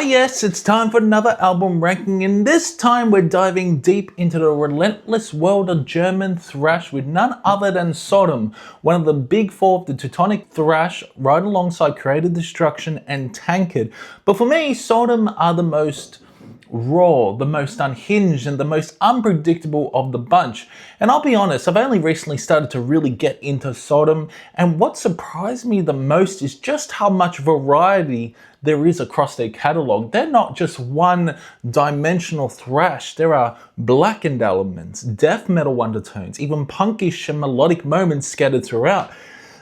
Yes, it's time for another album ranking, and this time we're diving deep into the relentless world of German thrash with none other than Sodom, one of the big four of the Teutonic thrash, right alongside Creative Destruction and Tankard. But for me, Sodom are the most raw, the most unhinged, and the most unpredictable of the bunch. And I'll be honest, I've only recently started to really get into Sodom, and what surprised me the most is just how much variety there is across their catalogue. They're not just one-dimensional thrash. There are blackened elements, death metal undertones, even punkish and melodic moments scattered throughout.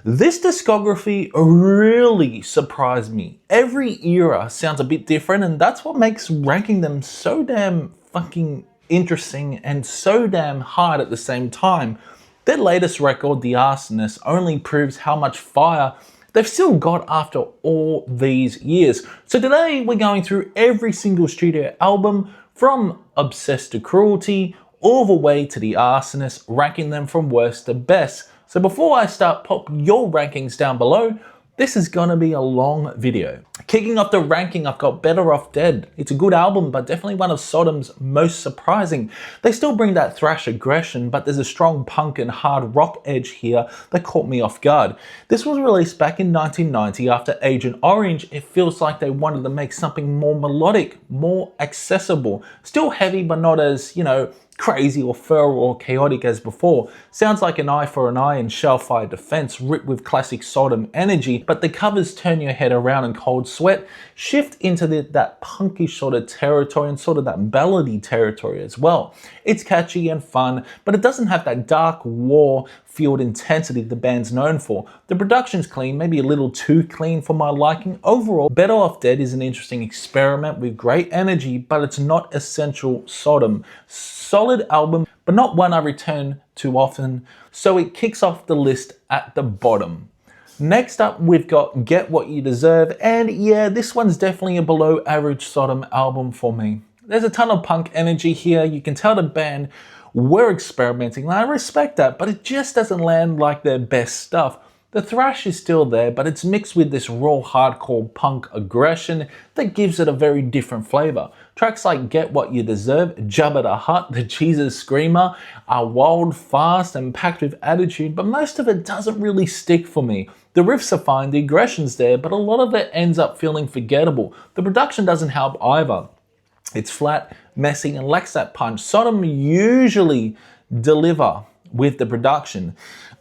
This discography really surprised me. Every era sounds a bit different, and that's what makes ranking them so damn fucking interesting and so damn hard at the same time. Their latest record, The Arsonist, only proves how much fire they've still got after all these years. So today we're going through every single studio album from Obsessed to Cruelty, all the way to The Arsonist, ranking them from worst to best. So before I start, pop your rankings down below. This is gonna be a long video. Kicking off the ranking, I've got Better Off Dead. It's a good album, but definitely one of Sodom's most surprising. They still bring that thrash aggression, but there's a strong punk and hard rock edge here that caught me off guard. This was released back in 1990 after Agent Orange. It feels like they wanted to make something more melodic, more accessible. Still heavy, but not as, crazy or feral or chaotic as before. Sounds like an eye for an eye and shellfire defense, ripped with classic Sodom energy, but the covers turn your head around in cold sweat, shift into that punkish sort of territory and sort of that ballady territory as well. It's catchy and fun, but it doesn't have that dark war-fueled intensity the band's known for. The production's clean, maybe a little too clean for my liking. Overall, Better Off Dead is an interesting experiment with great energy, but it's not essential Sodom. Solid album, but not one I return to often, so it kicks off the list at the bottom. Next up, we've got Get What You Deserve, and yeah, this one's definitely a below average Sodom album for me. There's a ton of punk energy here. You can tell the band were experimenting, and I respect that, but it just doesn't land like their best stuff. The thrash is still there, but it's mixed with this raw hardcore punk aggression that gives it a very different flavor. Tracks like Get What You Deserve, Jabba the Hutt, The Jesus Screamer are wild, fast, and packed with attitude, but most of it doesn't really stick for me. The riffs are fine, the aggression's there, but a lot of it ends up feeling forgettable. The production doesn't help either. It's flat, messy, and lacks that punch. Sodom usually deliver with the production.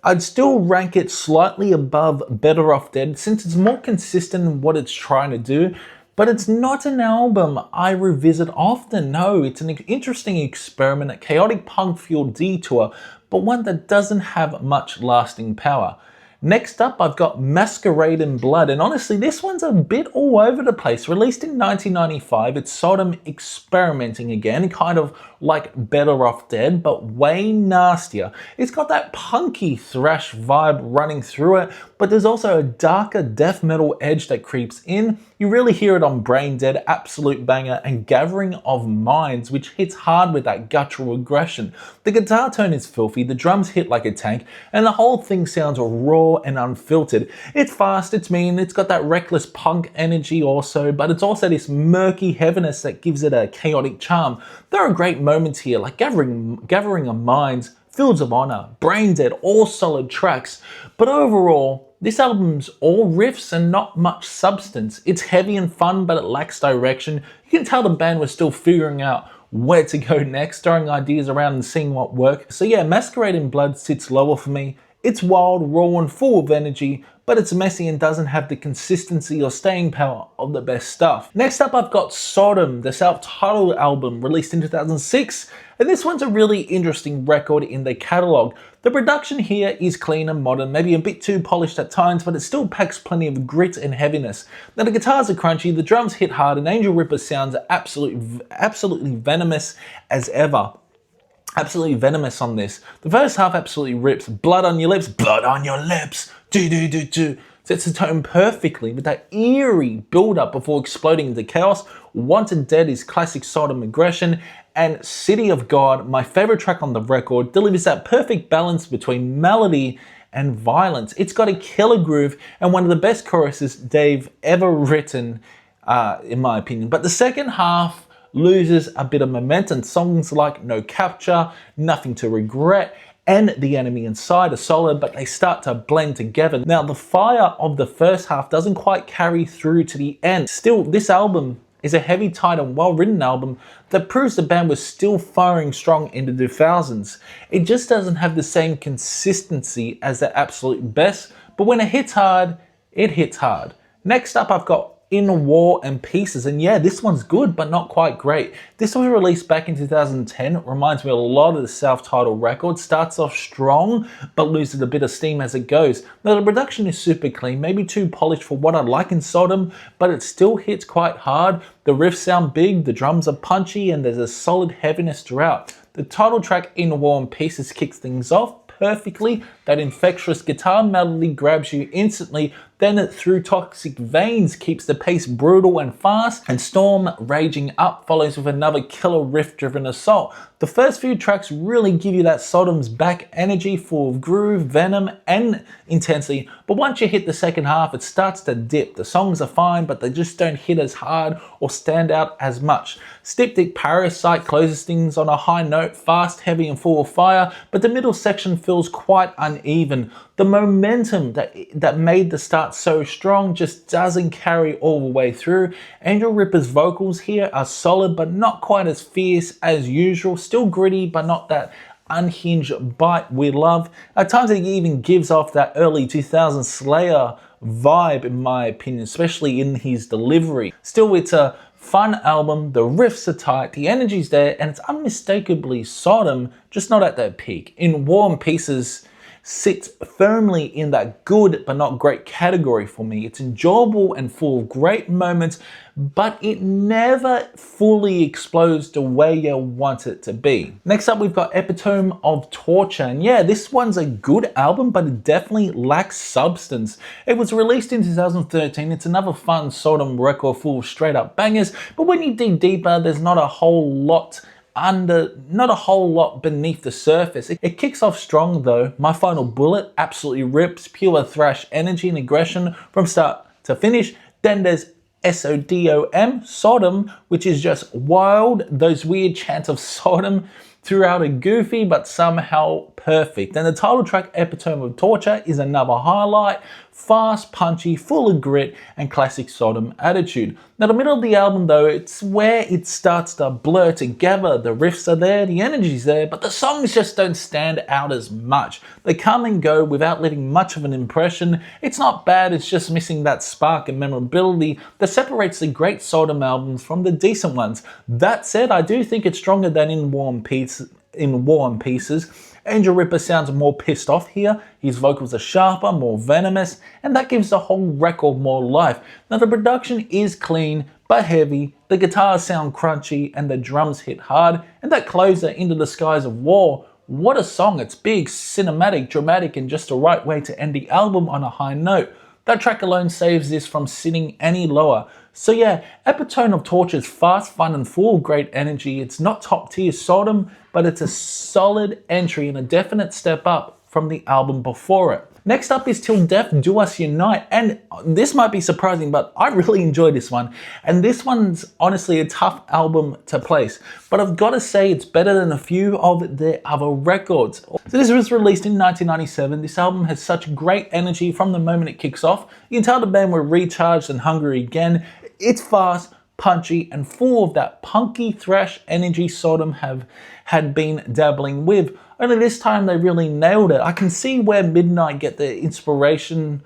I'd still rank it slightly above Better Off Dead since it's more consistent in what it's trying to do, but it's not an album I revisit often. No, it's an interesting experiment, a chaotic punk-fueled detour, but one that doesn't have much lasting power. Next up, I've got Masquerade in Blood, and honestly, this one's a bit all over the place. Released in 1995, it's Sodom experimenting again, kind of like Better Off Dead, but way nastier. It's got that punky thrash vibe running through it, but there's also a darker death metal edge that creeps in. You really hear it on Brain Dead, Absolute Banger, and Gathering of Minds, which hits hard with that guttural aggression. The guitar tone is filthy, the drums hit like a tank, and the whole thing sounds raw and unfiltered. It's fast, it's mean, it's got that reckless punk energy also, but it's also this murky heaviness that gives it a chaotic charm. There are great moments here, like Gathering of Minds, Fields of Honor, Brain Dead, all solid tracks, but overall, this album's all riffs and not much substance. It's heavy and fun, but it lacks direction. You can tell the band was still figuring out where to go next, throwing ideas around and seeing what worked. So yeah, Masquerade in Blood sits lower for me. It's wild, raw, and full of energy, but it's messy and doesn't have the consistency or staying power of the best stuff. Next up, I've got Sodom, the self-titled album released in 2006, and this one's a really interesting record in their catalogue. The production here is clean and modern, maybe a bit too polished at times, but it still packs plenty of grit and heaviness. Now the guitars are crunchy, the drums hit hard, and Angel Ripper sounds absolutely venomous as ever. Absolutely venomous on this. The first half absolutely rips. Blood on your lips, blood on your lips, do. Sets the tone perfectly with that eerie build-up before exploding into chaos. Wanted Dead is classic Sodom aggression, and City of God, my favorite track on the record, delivers that perfect balance between melody and violence. It's got a killer groove and one of the best choruses they've ever written in my opinion. But the second half loses a bit of momentum. Songs like No Capture, Nothing to Regret, and The Enemy Inside are solid, but they start to blend together. Now, the fire of the first half doesn't quite carry through to the end. Still, this album is a heavy, tight, and well-written album that proves the band was still firing strong in the 2000s. It just doesn't have the same consistency as their absolute best, but when it hits hard, it hits hard. Next up, I've got In War and Pieces, and yeah, this one's good, but not quite great. This was released back in 2010. It reminds me a lot of the self-titled record. Starts off strong, but loses a bit of steam as it goes. Now, the production is super clean, maybe too polished for what I'd like in Sodom, but it still hits quite hard. The riffs sound big, the drums are punchy, and there's a solid heaviness throughout. The title track, In War and Pieces, kicks things off perfectly. That infectious guitar melody grabs you instantly, then Through Toxic Veins keeps the pace brutal and fast, and Storm Raging Up follows with another killer riff-driven assault. The first few tracks really give you that Sodom's back energy full of groove, venom, and intensity, but once you hit the second half, it starts to dip. The songs are fine, but they just don't hit as hard or stand out as much. Styptic Parasite closes things on a high note, fast, heavy, and full of fire, but the middle section feels quite uneven. The momentum that made the start so strong just doesn't carry all the way through. Angel Ripper's vocals here are solid, but not quite as fierce as usual. Still gritty, but not that unhinged bite we love. At times it even gives off that early 2000s Slayer vibe, in my opinion, especially in his delivery. Still, it's a fun album, the riffs are tight, the energy's there, and it's unmistakably Sodom, just not at their peak. In War and Pieces sits firmly in that good but not great category for me. It's enjoyable and full of great moments, but it never fully explodes the way you want it to be. Next up, we've got Epitome of Torture, and yeah, this one's a good album, but it definitely lacks substance. It was released in 2013. It's another fun Sodom record full of straight up bangers, but when you dig deeper, there's not a whole lot beneath the surface. It kicks off strong though. My Final Bullet absolutely rips, pure thrash energy and aggression from start to finish. Then there's Sodom, Sodom, which is just wild. Those weird chants of Sodom throughout are goofy, but somehow perfect. And the title track, Epitome of Torture, is another highlight. Fast, punchy, full of grit, and classic Sodom attitude. Now, the middle of the album, though, it's where it starts to blur together. The riffs are there, the energy's there, but the songs just don't stand out as much. They come and go without leaving much of an impression. It's not bad, it's just missing that spark and memorability that separates the great Sodom albums from the decent ones. That said, I do think it's stronger than In War and Pieces. Angel Ripper sounds more pissed off here, his vocals are sharper, more venomous, and that gives the whole record more life. Now, the production is clean but heavy, the guitars sound crunchy, and the drums hit hard, and that closer, Into the Skies of War, what a song. It's big, cinematic, dramatic, and just the right way to end the album on a high note. That track alone saves this from sitting any lower. So yeah, Epitome of Torture is fast, fun, and full of great energy. It's not top tier Sodom, but it's a solid entry and a definite step up from the album before it. Next up is Till Death Do Us Unite, and this might be surprising, but I really enjoy this one. And this one's honestly a tough album to place, but I've got to say it's better than a few of their other records. So this was released in 1997. This album has such great energy from the moment it kicks off. You can tell the band were recharged and hungry again. It's fast, punchy, and full of that punky thrash energy Sodom had been dabbling with. Only this time they really nailed it. I can see where Midnight get their inspiration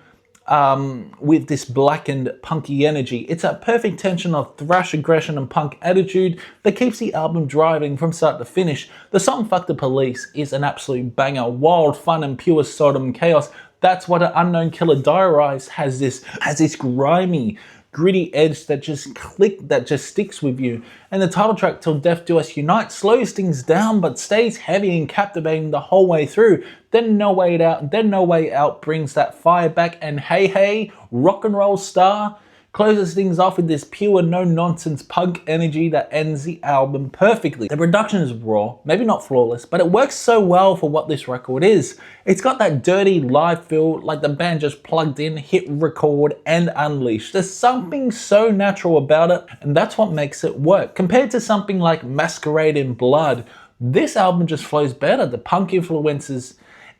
with this blackened punky energy. It's a perfect tension of thrash aggression and punk attitude that keeps the album driving from start to finish. The song Fuck the Police is an absolute banger, wild, fun, and pure Sodom chaos. That's what an Unknown Killer diarized, has this grimy, gritty edge that just sticks with you. And the title track, Till Death Do Us Unite, slows things down but stays heavy and captivating the whole way through. Then No Way Out brings that fire back, and Hey Hey, Rock and Roll Star closes things off with this pure, no-nonsense punk energy that ends the album perfectly. The production is raw, maybe not flawless, but it works so well for what this record is. It's got that dirty live feel, like the band just plugged in, hit record, and unleashed. There's something so natural about it, and that's what makes it work. Compared to something like Masquerade in Blood, this album just flows better. The punk influences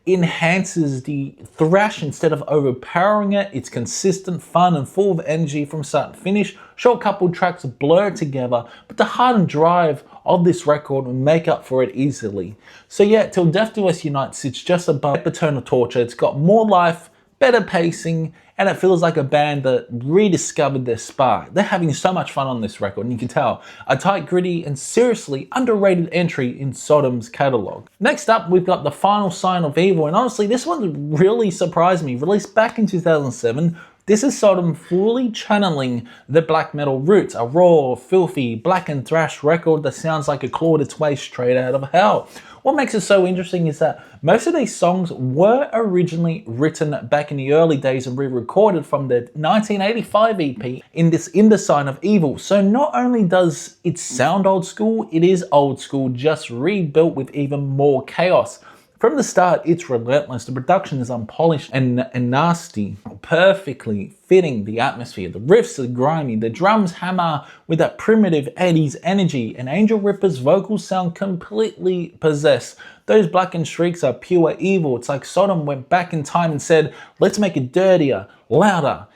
enhances the thrash instead of overpowering it. It's consistent, fun, and full of energy from start to finish. Short couple tracks blur together, but the heart and drive of this record will make up for it easily. So yeah, Till Death Do Us Unite sits just above Epitome of Torture. It's got more life, better pacing, and it feels like a band that rediscovered their spark. They're having so much fun on this record, and you can tell. A tight, gritty, and seriously underrated entry in Sodom's catalogue. Next up, we've got The Final Sign of Evil, and honestly, this one really surprised me. Released back in 2007, this is Sodom fully channeling the black metal roots, a raw, filthy, blackened thrash record that sounds like it clawed its way straight out of hell. What makes it so interesting is that most of these songs were originally written back in the early days and re-recorded from the 1985 EP in the Sign of Evil. So not only does it sound old school, it is old school, just rebuilt with even more chaos. From the start, it's relentless. The production is unpolished and nasty, perfectly fitting the atmosphere. The riffs are grimy, the drums hammer with that primitive 80s energy, and Angel Ripper's vocals sound completely possessed. Those blackened shrieks are pure evil. It's like Sodom went back in time and said, let's make it dirtier, louder,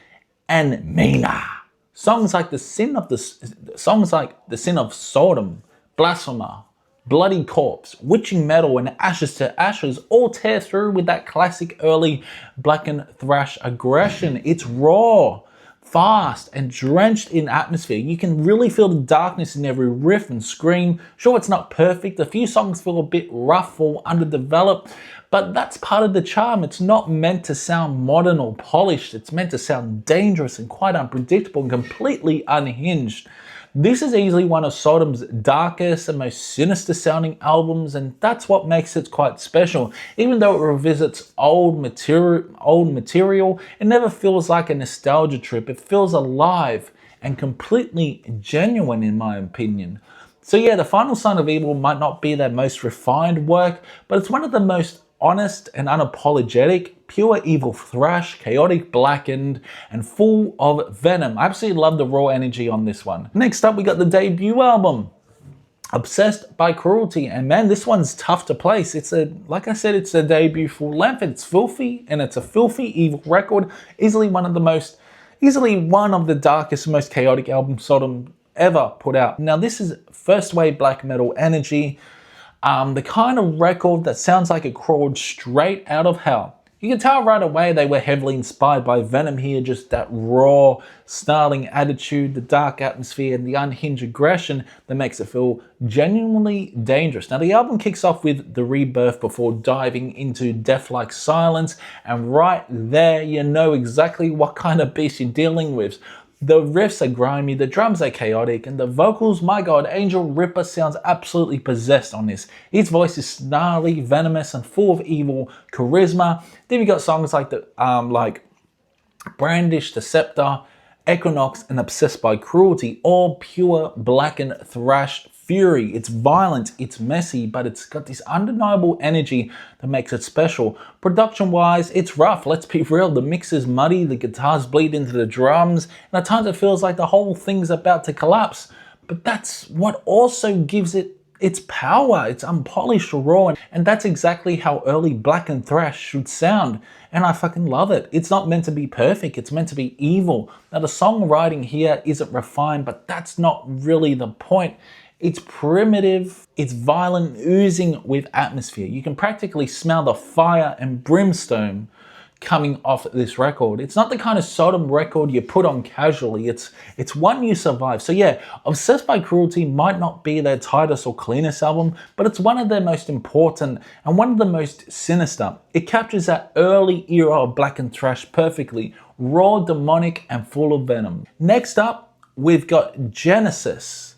and meaner. Songs like The Sin of Sodom, Blasphemer, Bloody Corpse, Witching Metal, and Ashes to Ashes all tear through with that classic early blackened thrash aggression. It's raw, fast, and drenched in atmosphere. You can really feel the darkness in every riff and scream. Sure, it's not perfect. A few songs feel a bit rough or underdeveloped, but that's part of the charm. It's not meant to sound modern or polished. It's meant to sound dangerous and quite unpredictable and completely unhinged. This is easily one of Sodom's darkest and most sinister sounding albums, and that's what makes it quite special. Even though it revisits old material, it never feels like a nostalgia trip. It feels alive and completely genuine, in my opinion. So yeah, The Final Sign of Evil might not be their most refined work, but it's one of the most honest and unapologetic, pure evil thrash, chaotic, blackened, and full of venom. I absolutely love the raw energy on this one. Next up, we got the debut album, Obsessed by Cruelty, and man, this one's tough to place. Like I said, it's a debut full length. It's filthy, and it's a filthy evil record. Easily one of the darkest, most chaotic albums Sodom ever put out. Now, this is first wave black metal energy. The kind of record that sounds like it crawled straight out of hell. You can tell right away they were heavily inspired by Venom here, just that raw, snarling attitude, the dark atmosphere, and the unhinged aggression that makes it feel genuinely dangerous. Now, the album kicks off with The Rebirth before diving into death-like silence, and right there you know exactly what kind of beast you're dealing with. The riffs are grimy, the drums are chaotic, and the vocals, my god, Angel Ripper sounds absolutely possessed on this. His voice is snarly, venomous, and full of evil charisma. Then you got songs like Brandish the Scepter, Equinox, and Obsessed by Cruelty, all pure blackened thrash fury. It's violent, it's messy, but it's got this undeniable energy that makes it special. Production-wise, it's rough, let's be real. The mix is muddy, the guitars bleed into the drums, and at times it feels like the whole thing's about to collapse. But that's what also gives it its power. It's unpolished, raw, and that's exactly how early blackened thrash should sound. And I fucking love it. It's not meant to be perfect, it's meant to be evil. Now, the songwriting here isn't refined, but that's not really the point. It's primitive, it's violent, oozing with atmosphere. You can practically smell the fire and brimstone coming off this record. It's not the kind of Sodom record you put on casually. It's one you survive. So yeah, Obsessed by Cruelty might not be their tightest or cleanest album, but it's one of their most important and one of the most sinister. It captures that early era of blackened thrash perfectly, raw, demonic, and full of venom. Next up, we've got Genesis.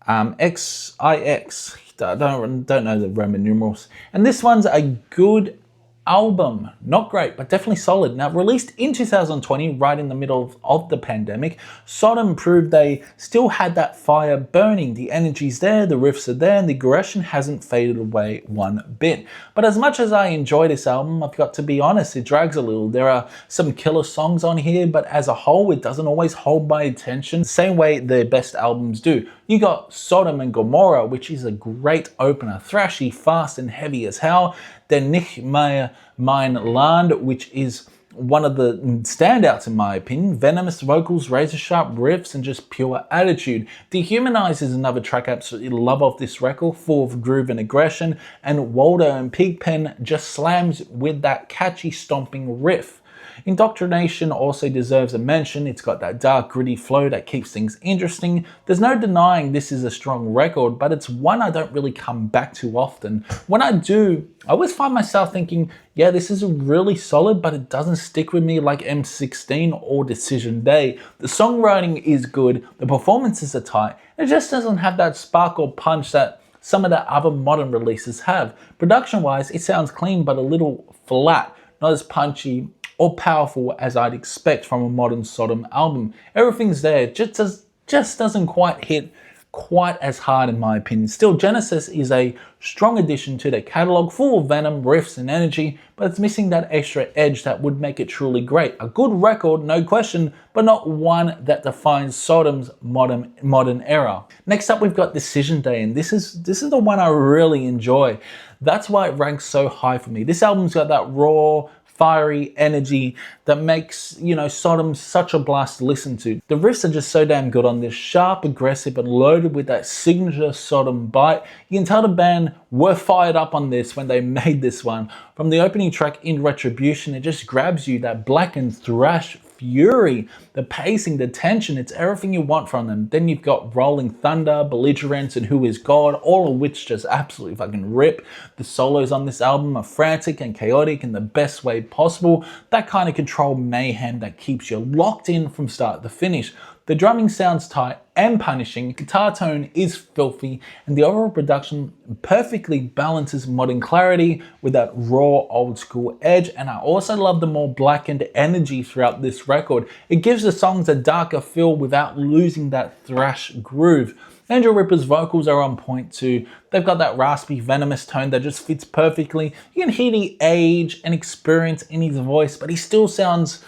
XIX, I don't know the Roman numerals. And this one's a good album. Not great, but definitely solid. Now, released in 2020, right in the middle of the pandemic, Sodom proved they still had that fire burning. The energy's there, the riffs are there, and the aggression hasn't faded away one bit. But as much as I enjoy this album, I've got to be honest, it drags a little. There are some killer songs on here, but as a whole, it doesn't always hold my attention, same way their best albums do. You got Sodom and Gomorrah, which is a great opener, thrashy, fast, and heavy as hell. Then Nicht Mehr Mein Land, which is one of the standouts in my opinion. Venomous vocals, razor sharp riffs, and just pure attitude. Dehumanize is another track I absolutely love off this record, full of groove and aggression, and Waldo and Pigpen just slams with that catchy stomping riff. Indoctrination also deserves a mention. It's got that dark, gritty flow that keeps things interesting. There's no denying this is a strong record, but it's one I don't really come back to often. When I do, I always find myself thinking, yeah, this is really solid, but it doesn't stick with me like M16 or Decision Day. The songwriting is good, the performances are tight, it just doesn't have that spark or punch that some of the other modern releases have. Production-wise, it sounds clean, but a little flat, not as punchy or powerful as I'd expect from a modern Sodom album. Everything's there, just doesn't quite hit quite as hard in my opinion. Still, Genesis is a strong addition to their catalogue, full of venom, riffs and energy, but it's missing that extra edge that would make it truly great. A good record, no question, but not one that defines Sodom's modern era. Next up, we've got Decision Day, and this is the one I really enjoy. That's why it ranks so high for me. This album's got that raw, fiery energy that makes, Sodom such a blast to listen to. The riffs are just so damn good on this, sharp, aggressive, and loaded with that signature Sodom bite. You can tell the band were fired up on this when they made this one. From the opening track, In Retribution, it just grabs you, that blackened thrash fury, the pacing, the tension, it's everything you want from them. Then you've got Rolling Thunder, Belligerence, and Who Is God, all of which just absolutely fucking rip. The solos on this album are frantic and chaotic in the best way possible. That kind of controlled mayhem that keeps you locked in from start to finish. The drumming sounds tight and punishing, guitar tone is filthy, and the overall production perfectly balances modern clarity with that raw old school edge. And I also love the more blackened energy throughout this record. It gives the songs a darker feel without losing that thrash groove. Angel Ripper's vocals are on point too. They've got that raspy, venomous tone that just fits perfectly. You can hear the age and experience in his voice, but he still sounds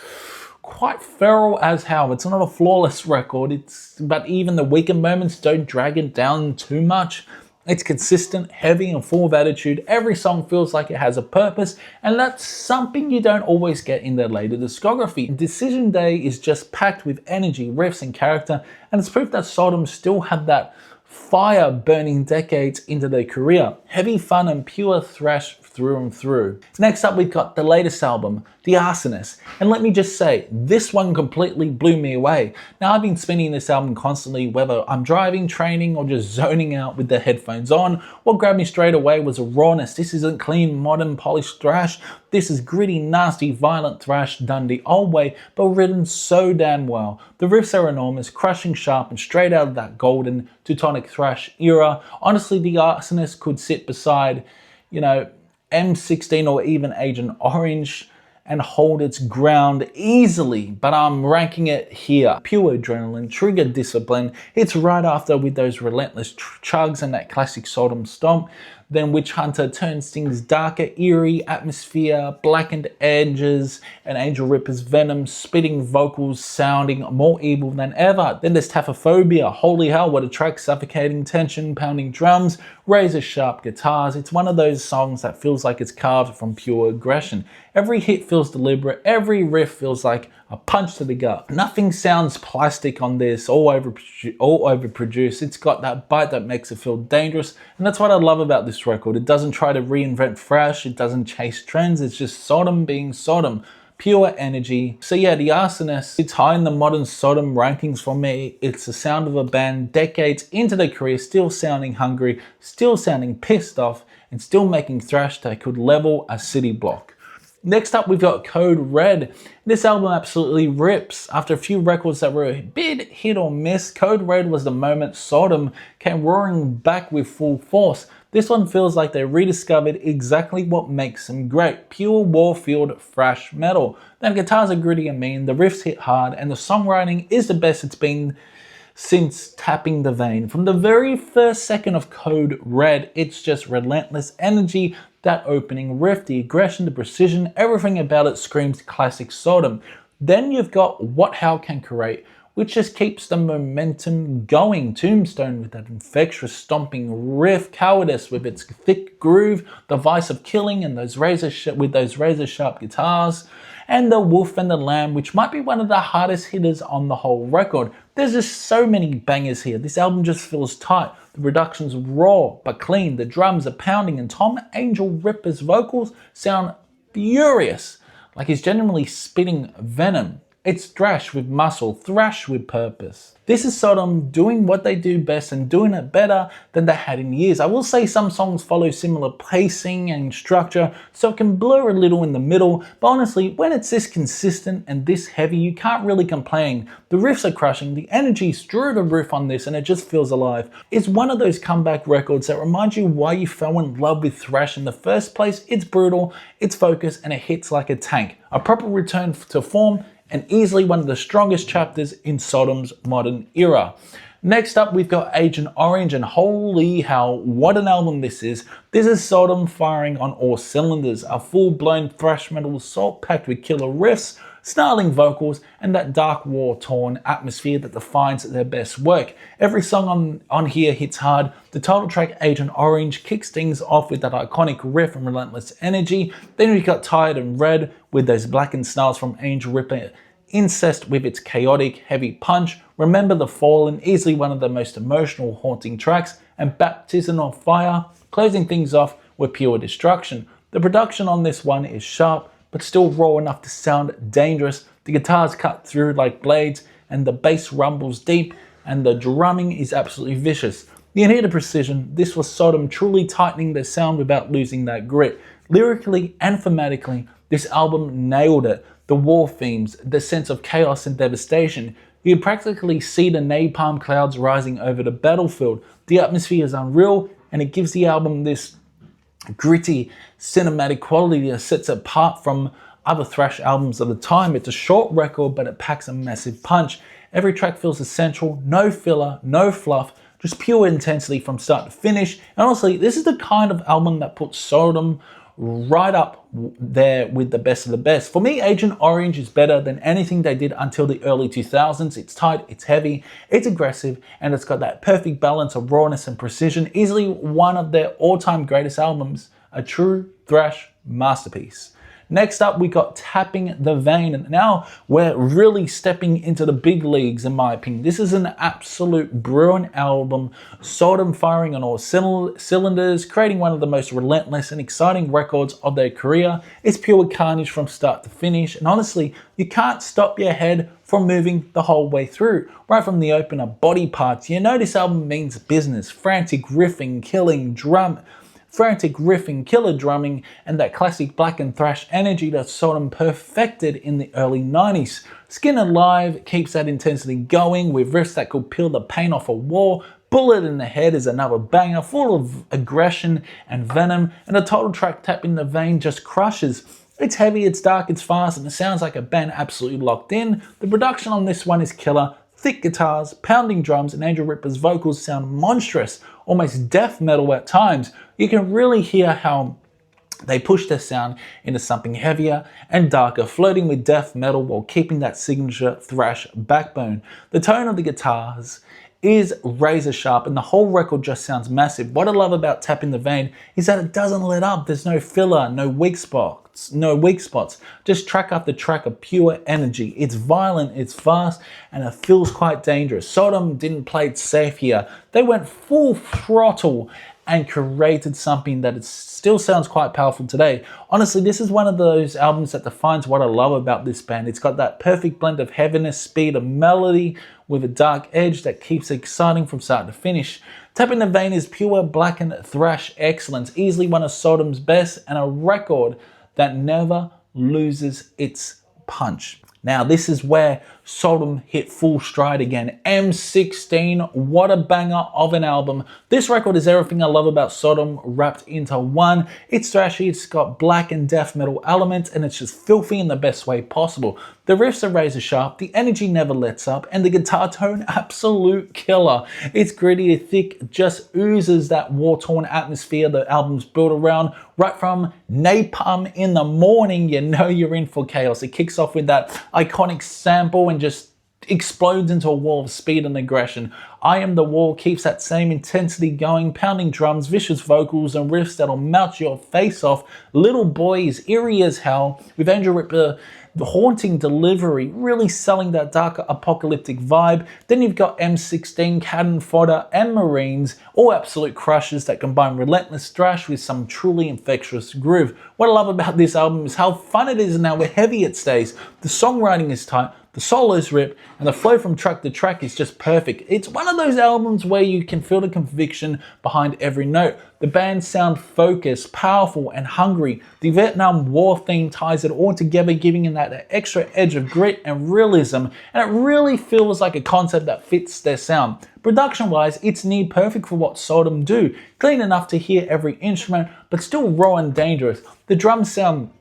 quite feral as hell. It's not a flawless record, but even the weaker moments don't drag it down too much. It's consistent, heavy, and full of attitude. Every song feels like it has a purpose, and that's something you don't always get in their later discography. Decision Day is just packed with energy, riffs, and character, and it's proof that Sodom still had that fire burning decades into their career. Heavy fun and pure thrash through and through. Next up, we've got the latest album, The Arsonist. And let me just say, this one completely blew me away. Now, I've been spinning this album constantly, whether I'm driving, training, or just zoning out with the headphones on. What grabbed me straight away was a rawness. This isn't clean, modern, polished thrash. This is gritty, nasty, violent thrash done the old way, but written so damn well. The riffs are enormous, crushing sharp and straight out of that golden Teutonic thrash era. Honestly, The Arsonist could sit beside, M16 or even Agent Orange and hold its ground easily, but I'm ranking it here. Pure adrenaline, trigger discipline. It's right after with those relentless chugs and that classic Sodom stomp. Then Witch Hunter turns things darker, eerie atmosphere, blackened edges, and Angel Ripper's venom, spitting vocals sounding more evil than ever. Then there's Taphophobia. Holy hell, what a track, suffocating tension, pounding drums, razor sharp guitars. It's one of those songs that feels like it's carved from pure aggression. Every hit feels deliberate, every riff feels like a punch to the gut. Nothing sounds plastic on this, all overproduced. It's got that bite that makes it feel dangerous, and that's what I love about this record. It doesn't try to reinvent thrash, it doesn't chase trends, it's just Sodom being Sodom. Pure energy. So yeah, The Arsonist, it's high in the modern Sodom rankings for me. It's the sound of a band decades into their career, still sounding hungry, still sounding pissed off, and still making thrash that could level a city block. Next up, we've got Code Red. This album absolutely rips. After a few records that were a bit hit or miss, Code Red was the moment Sodom came roaring back with full force. This one feels like they rediscovered exactly what makes them great. Pure Warfield thrash metal. The guitars are gritty and mean, the riffs hit hard, and the songwriting is the best it's been since Tapping the Vein. From the very first second of Code Red, it's just relentless energy. That opening riff, the aggression, the precision, everything about it screams classic Sodom. Then you've got What Hell Can Create, which just keeps the momentum going. Tombstone with that infectious stomping riff, Cowardice with its thick groove, the Vice of Killing and those razor sharp guitars, and the Wolf and the Lamb, which might be one of the hardest hitters on the whole record. There's just so many bangers here. This album just feels tight. The production's raw but clean. The drums are pounding, and Tom Angel Ripper's vocals sound furious, like he's genuinely spitting venom. It's thrash with muscle, thrash with purpose. This is Sodom doing what they do best and doing it better than they had in years. I will say some songs follow similar pacing and structure, so it can blur a little in the middle, but honestly, when it's this consistent and this heavy, you can't really complain. The riffs are crushing, the energy's through the roof on this, and it just feels alive. It's one of those comeback records that reminds you why you fell in love with thrash in the first place. It's brutal, it's focused, and it hits like a tank. A proper return to form, and easily one of the strongest chapters in Sodom's modern era. Next up, we've got Agent Orange, and holy hell, what an album this is. This is Sodom firing on all cylinders, a full-blown thrash metal assault packed with killer riffs, snarling vocals, and that dark war-torn atmosphere that defines their best work. Every song on here hits hard. The title track, Agent Orange, kicks things off with that iconic riff and relentless energy. Then we got Tired and Red with those blackened snarls from Angel Ripper, Incest with its chaotic, heavy punch, Remember the Fallen, easily one of the most emotional, haunting tracks, and Baptism of Fire, closing things off with pure destruction. The production on this one is sharp, but still raw enough to sound dangerous. The guitars cut through like blades, and the bass rumbles deep, and the drumming is absolutely vicious. You can hear the precision. This was Sodom truly tightening their sound without losing that grit. Lyrically and thematically, this album nailed it. The war themes, the sense of chaos and devastation. You practically see the napalm clouds rising over the battlefield. The atmosphere is unreal, and it gives the album this gritty cinematic quality that sets it apart from other thrash albums of the time. It's a short record, but it packs a massive punch. Every track feels essential, no filler, no fluff, just pure intensity from start to finish. And honestly, this is the kind of album that puts Sodom right up there with the best of the best. For me, Agent Orange is better than anything they did until the early 2000s. It's tight, it's heavy, it's aggressive, and it's got that perfect balance of rawness and precision. Easily one of their all-time greatest albums, a true thrash masterpiece. Next up, we got Tapping the Vein, and now we're really stepping into the big leagues, in my opinion. This is an absolute brilliant album, Sodom firing on all cylinders, creating one of the most relentless and exciting records of their career. It's pure carnage from start to finish, and honestly, you can't stop your head from moving the whole way through. Right from the opener, Body Parts, you know this album means business, frantic riffing, killer drumming, and that classic blackened thrash energy that Sodom perfected in the early 90s. Skin Alive keeps that intensity going with riffs that could peel the paint off a wall. Bullet in the Head is another banger, full of aggression and venom, and the title track, Tapping the Vein, just crushes. It's heavy, it's dark, it's fast, and it sounds like a band absolutely locked in. The production on this one is killer. Thick guitars, pounding drums, and Angel Ripper's vocals sound monstrous, almost death metal at times. You can really hear how they push their sound into something heavier and darker, floating with death metal while keeping that signature thrash backbone. The tone of the guitars is razor sharp, and the whole record just sounds massive. What I love about Tapping the Vein is that it doesn't let up. There's no filler, no weak spots, just track after track of pure energy. It's violent, it's fast, and it feels quite dangerous. Sodom didn't play it safe here. They went full throttle and created something that still sounds quite powerful today. Honestly, this is one of those albums that defines what I love about this band. It's got that perfect blend of heaviness, speed, and melody with a dark edge that keeps it exciting from start to finish. Tapping the Vein is pure blackened thrash excellence, easily one of Sodom's best, and a record that never loses its punch. Now this is where Sodom hit full stride again. M16, what a banger of an album. This record is everything I love about Sodom wrapped into one. It's thrashy, it's got black and death metal elements, and it's just filthy in the best way possible. The riffs are razor sharp, the energy never lets up, and the guitar tone, absolute killer. It's gritty, thick, just oozes that war-torn atmosphere the album's built around. Right from Napalm in the Morning, you know you're in for chaos. It kicks off with that iconic sample and just explodes into a wall of speed and aggression. I Am the Wall keeps that same intensity going, pounding drums, vicious vocals, and riffs that'll melt your face off. Little Boy is eerie as hell, with Angel Ripper the haunting delivery, really selling that darker apocalyptic vibe. Then you've got M16, Cannon Fodder, and Marines, all absolute crushes that combine relentless thrash with some truly infectious groove. What I love about this album is how fun it is and how heavy it stays. The songwriting is tight, the solos rip, and the flow from track to track is just perfect. It's one of those albums where you can feel the conviction behind every note. The band sound focused, powerful, and hungry. The Vietnam War theme ties it all together, giving it that extra edge of grit and realism, and it really feels like a concept that fits their sound. Production-wise, it's near perfect for what Sodom do. Clean enough to hear every instrument, but still raw and dangerous. The drums sound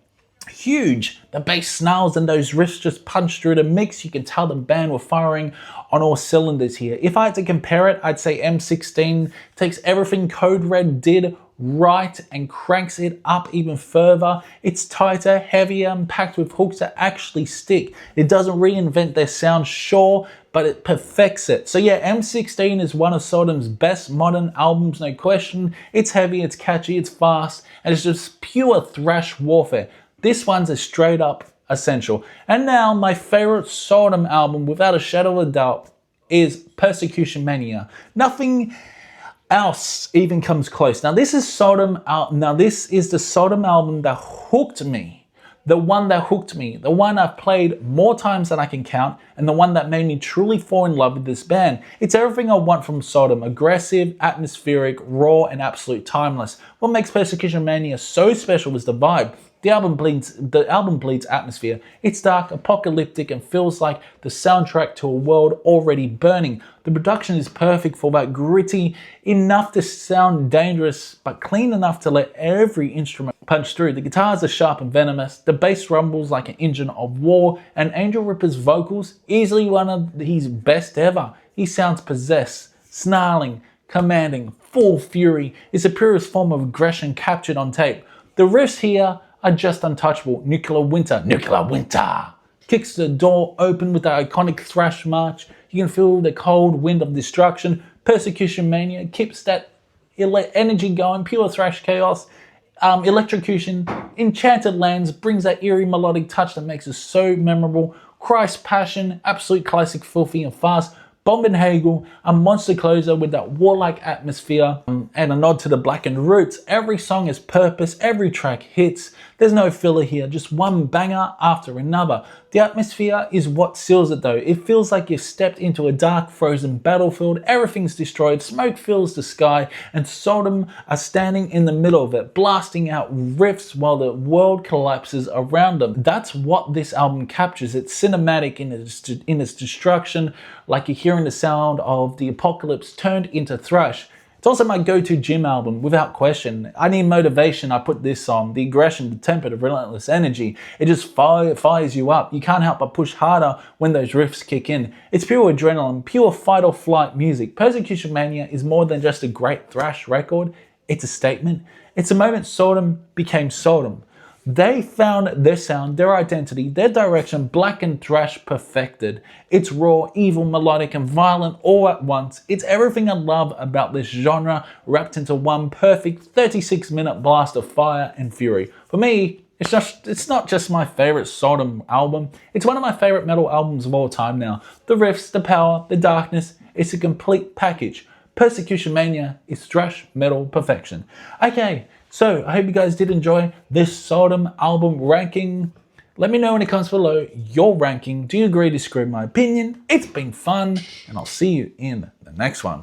huge. The bass snarls and those riffs just punch through the mix. You can tell the band were firing on all cylinders here. If I had to compare it, I'd say M16 takes everything Code Red did right and cranks it up even further. It's tighter, heavier, and packed with hooks that actually stick. It doesn't reinvent their sound, sure, but it perfects it. So yeah, M16 is one of Sodom's best modern albums, no question. It's heavy, it's catchy, it's fast, and it's just pure thrash warfare. This one's a straight up essential. And now my favorite Sodom album, without a shadow of a doubt, is Persecution Mania. Nothing else even comes close. Now this is the Sodom album that hooked me. The one that hooked me. The one I've played more times than I can count, and the one that made me truly fall in love with this band. It's everything I want from Sodom. Aggressive, atmospheric, raw, and absolute timeless. What makes Persecution Mania so special is the vibe. The album bleeds atmosphere. It's dark, apocalyptic, and feels like the soundtrack to a world already burning. The production is perfect for that gritty, enough to sound dangerous, but clean enough to let every instrument punch through. The guitars are sharp and venomous, the bass rumbles like an engine of war, and Angel Ripper's vocals, easily one of his best ever. He sounds possessed, snarling, commanding, full fury. It's the purest form of aggression captured on tape. The riffs here are just untouchable. Nuclear Winter kicks the door open with the iconic thrash march. You can feel the cold wind of destruction. Persecution Mania keeps that energy going, pure thrash chaos. Electrocution, Enchanted Lands brings that eerie melodic touch that makes it so memorable. Christ Passion, absolute classic, filthy and fast. Bomb and Hagel, a monster closer with that warlike atmosphere and a nod to the blackened roots. Every song has purpose, every track hits. There's no filler here, just one banger after another. The atmosphere is what seals it though. It feels like you've stepped into a dark, frozen battlefield. Everything's destroyed, smoke fills the sky, and Sodom are standing in the middle of it, blasting out riffs while the world collapses around them. That's what this album captures. It's cinematic in its destruction, like you're hearing the sound of the apocalypse turned into thrash. It's also my go-to gym album, without question. I need motivation, I put this on. The aggression, the temper, the relentless energy. It just fires you up. You can't help but push harder when those riffs kick in. It's pure adrenaline, pure fight or flight music. Persecution Mania is more than just a great thrash record. It's a statement. It's a moment Sodom became Sodom. They found their sound, their identity, their direction, blackened thrash perfected. It's raw, evil, melodic, and violent all at once. It's everything I love about this genre wrapped into one perfect 36-minute blast of fire and fury. For me, it's not just my favorite Sodom album, it's one of my favorite metal albums of all time now. The riffs, the power, the darkness, it's a complete package. Persecution Mania is thrash metal perfection. Okay, so I hope you guys did enjoy this Sodom album ranking. Let me know in the comments below your ranking. Do you agree, disagree with my opinion? It's been fun, and I'll see you in the next one.